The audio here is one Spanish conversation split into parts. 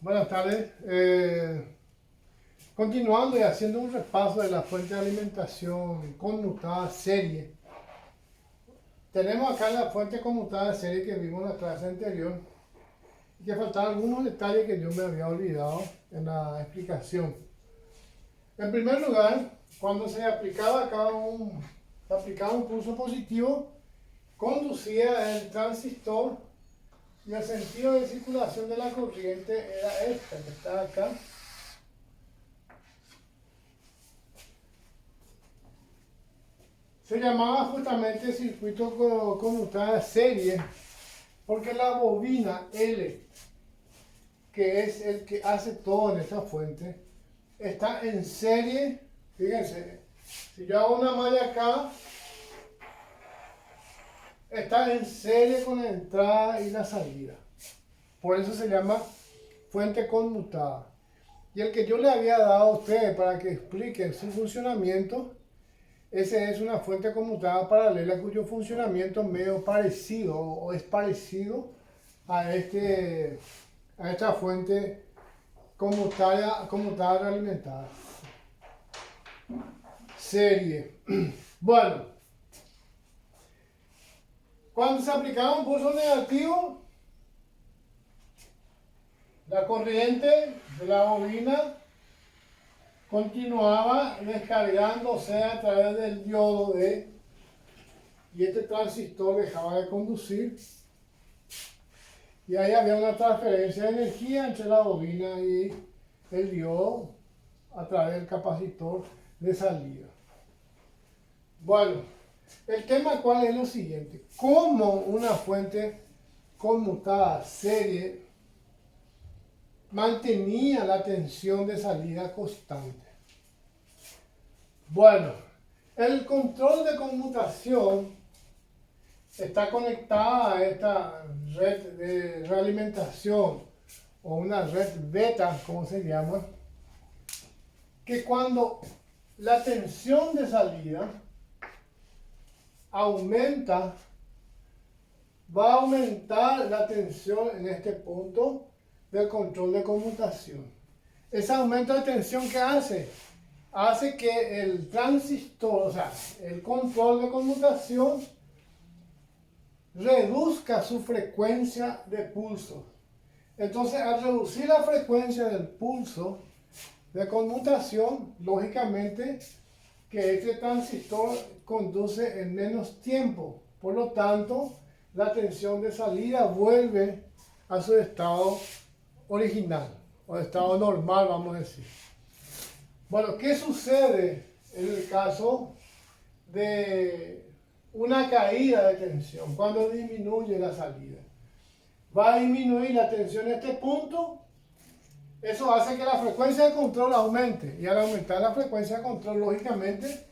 Buenas tardes. Continuando y haciendo un repaso de la fuente de alimentación conmutada serie. Tenemos acá la fuente conmutada serie que vimos en la clase anterior y que faltaban algunos detalles que yo me había olvidado en la explicación. En primer lugar, cuando se aplicaba acá un pulso positivo, conducía el transistor y el sentido de circulación de la corriente era este, que está acá. Se llamaba justamente circuito conmutado serie porque la bobina L, que es el que hace todo en esta fuente, está en serie. Fíjense, si yo hago una malla acá, está en serie con la entrada y la salida. Por eso se llama fuente conmutada. Y el que yo le había dado a ustedes para que expliquen su funcionamiento, ese es una fuente conmutada paralela cuyo funcionamiento es medio parecido o es parecido a esta fuente conmutada realimentada. Serie. Bueno, cuando se aplicaba un pulso negativo, la corriente de la bobina continuaba descargándose a través del diodo D y este transistor dejaba de conducir y ahí había una transferencia de energía entre la bobina y el diodo a través del capacitor de salida. Bueno, el tema cuál es lo siguiente: cómo una fuente conmutada serie mantenía la tensión de salida constante. Bueno, el control de conmutación está conectada a esta red de realimentación o una red beta, como se llama, que cuando la tensión de salida aumenta, va a aumentar la tensión en este punto del control de conmutación. Ese aumento de tensión que hace que el transistor, o sea, el control de conmutación, reduzca su frecuencia de pulso. Entonces, al reducir la frecuencia del pulso de conmutación, lógicamente que este transistor conduce en menos tiempo. Por lo tanto, la tensión de salida vuelve a su estado original o estado normal, vamos a decir. Bueno, ¿qué sucede en el caso de una caída de tensión? Cuando disminuye la salida, va a disminuir la tensión en este punto. Eso hace que la frecuencia de control aumente, y al aumentar la frecuencia de control, lógicamente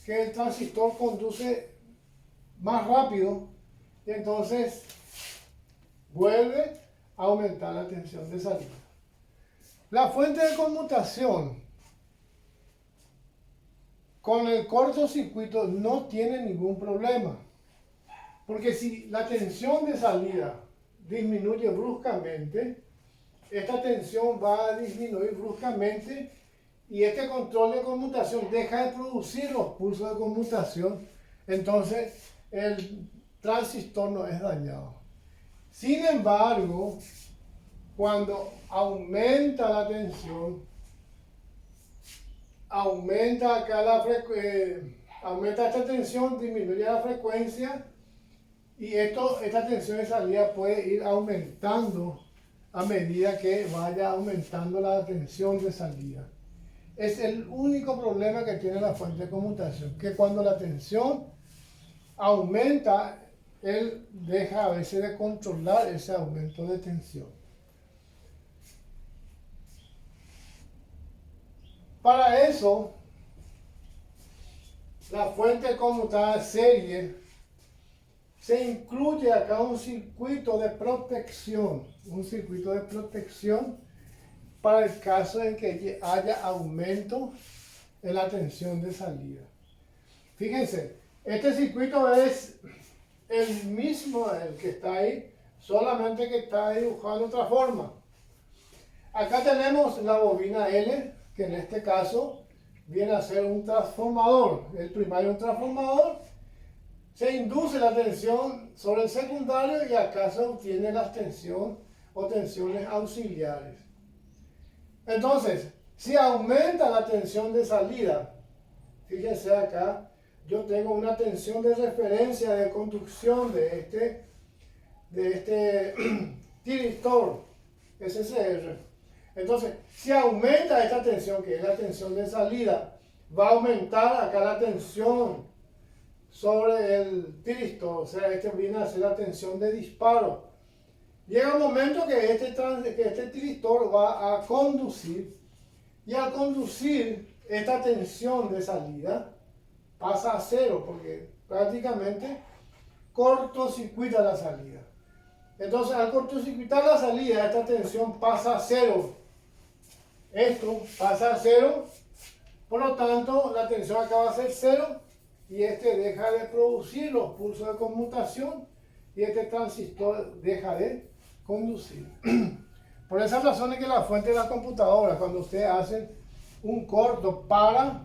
que el transistor conduce más rápido y entonces vuelve a aumentar la tensión de salida. La fuente de conmutación con el cortocircuito no tiene ningún problema, porque si la tensión de salida disminuye bruscamente, esta tensión va a disminuir bruscamente y este control de conmutación deja de producir los pulsos de conmutación, entonces el transistor no es dañado. Sin embargo, cuando aumenta la tensión, aumenta esta tensión, disminuye la frecuencia y esta tensión de salida puede ir aumentando a medida que vaya aumentando la tensión de salida. Es el único problema que tiene la fuente de conmutación, que cuando la tensión aumenta, él deja a veces de controlar ese aumento de tensión. Para eso, la fuente conmutada serie se incluye acá un circuito de protección para el caso en que haya aumento en la tensión de salida. Fíjense, este circuito es el mismo el que está ahí, solamente que está dibujado de otra forma. Acá tenemos la bobina L, que en este caso viene a ser un transformador. El primario es un transformador. Se induce la tensión sobre el secundario y acá se obtiene la tensión o tensiones auxiliares. Entonces, si aumenta la tensión de salida, fíjense acá, yo tengo una tensión de referencia de conducción de este tiristor SCR. Entonces, si aumenta esta tensión, que es la tensión de salida, va a aumentar acá la tensión sobre el tiristor, o sea, este viene a ser la tensión de disparo. Llega un momento que este tiristor va a conducir, y al conducir esta tensión de salida pasa a cero, porque prácticamente cortocircuita la salida. Entonces, al cortocircuitar la salida, esta tensión pasa a cero. Esto pasa a cero, por lo tanto, la tensión acá va a ser cero y este deja de producir los pulsos de conmutación y este transistor deja de conducir. Por esa razón es que la fuente de la computadora, cuando ustedes hacen un corto para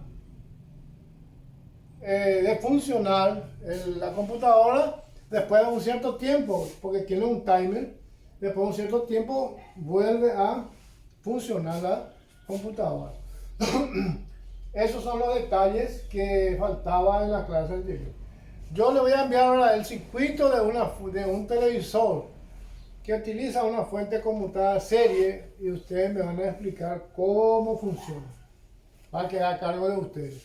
de funcionar la computadora, después de un cierto tiempo, porque tiene un timer, después de un cierto tiempo vuelve a funcionar la computadora. Esos son los detalles que faltaban en la clase anterior. Yo le voy a enviar ahora el circuito de un televisor que utiliza una fuente conmutada serie y ustedes me van a explicar cómo funciona. Va a quedar a cargo de ustedes.